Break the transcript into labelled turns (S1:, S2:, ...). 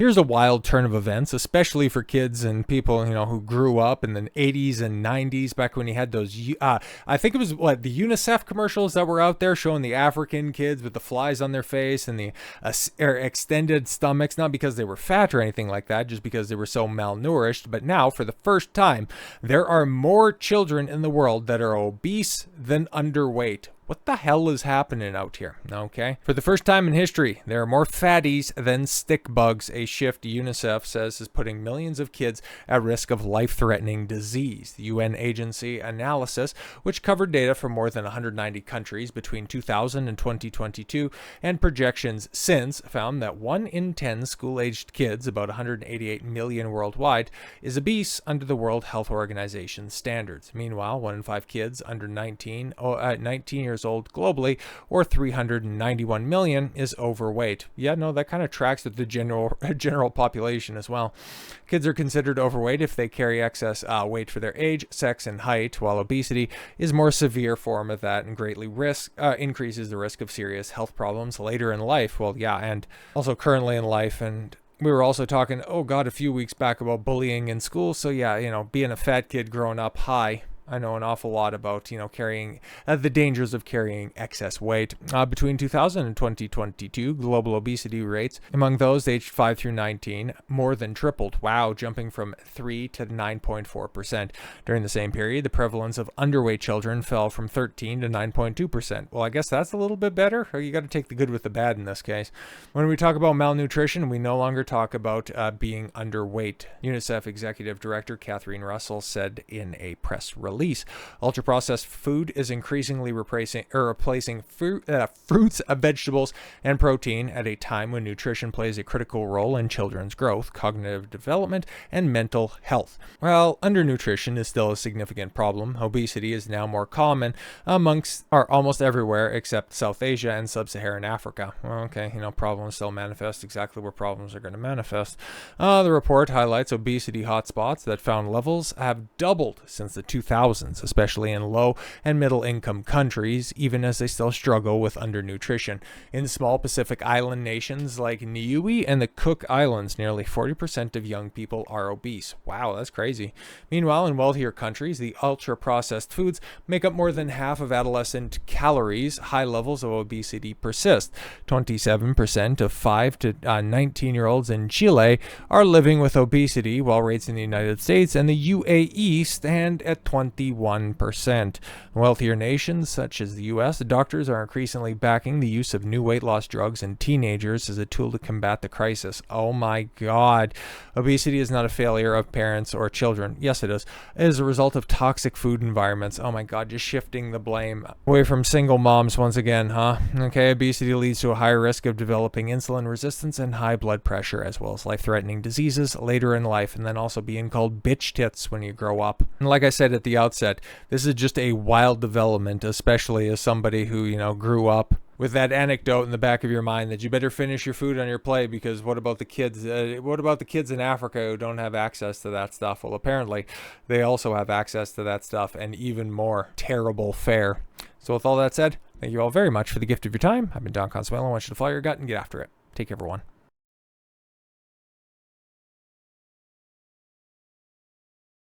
S1: Here's a wild turn of events, especially for kids and people, who grew up in the 80s and 90s, back when you had those, I think it was the UNICEF commercials that were out there showing the African kids with the flies on their face and the extended stomachs, not because they were fat or anything like that, just because they were so malnourished. But now, for the first time, there are more children in the world that are obese than underweight. What the hell is happening out here? Okay. For the first time in history, there are more fatties than stick bugs. A shift UNICEF says is putting millions of kids at risk of life-threatening disease. The UN agency analysis, which covered data from more than 190 countries between 2000 and 2022, and projections since, found that 1 in 10 school-aged kids, about 188 million worldwide, is obese under the World Health Organization standards. Meanwhile, 1 in 5 kids under 19 years old globally, or 391 million, is overweight. Yeah, no, that kind of tracks with the general population as well. Kids are considered overweight if they carry excess weight for their age, sex, and height, while obesity is a more severe form of that and greatly increases the risk of serious health problems later in life. Well, yeah, and also currently in life. And we were also talking, a few weeks back about bullying in school. So yeah, being a fat kid growing up, I know an awful lot about, carrying the dangers of carrying excess weight. Between 2000 and 2022, global obesity rates among those aged 5 through 19 more than tripled. Wow, jumping from 3 to 9.4%. During the same period, the prevalence of underweight children fell from 13 to 9.2%. Well, I guess that's a little bit better. You got to take the good with the bad in this case. When we talk about malnutrition, we no longer talk about being underweight. UNICEF Executive Director Catherine Russell said in a press release, ultra-processed food is increasingly replacing fruits, vegetables, and protein at a time when nutrition plays a critical role in children's growth, cognitive development, and mental health. While undernutrition is still a significant problem, obesity is now more common almost everywhere except South Asia and Sub-Saharan Africa. Well, okay, problems still manifest exactly where problems are going to manifest. The report highlights obesity hotspots that found levels have doubled since the 2000s. Especially in low and middle income countries, even as they still struggle with undernutrition. In small Pacific Island nations like Niue and the Cook Islands, nearly 40% of young people are obese. Wow, that's crazy. Meanwhile, in wealthier countries, the ultra-processed foods make up more than half of adolescent calories. High levels of obesity persist. 27% of 5 to 19-year-olds in Chile are living with obesity, while rates in the United States and the UAE stand at 21%. In wealthier nations, such as the U.S., doctors are increasingly backing the use of new weight loss drugs in teenagers as a tool to combat the crisis. Oh my God. Obesity is not a failure of parents or children. Yes, it is. It is a result of toxic food environments. Oh my God, just shifting the blame away from single moms once again, huh? Okay, obesity leads to a higher risk of developing insulin resistance and high blood pressure, as well as life-threatening diseases later in life, and then also being called bitch tits when you grow up. And like I said at the outset, this is just a wild development, especially as somebody who, grew up with that anecdote in the back of your mind that you better finish your food on your plate, because what about the kids? What about the kids in Africa who don't have access to that stuff? Well, apparently they also have access to that stuff, and even more terrible fare. So with all that said, thank you all very much for the gift of your time. I've been Don Consuelo. I want you to follow your gut and get after it. Take care, everyone.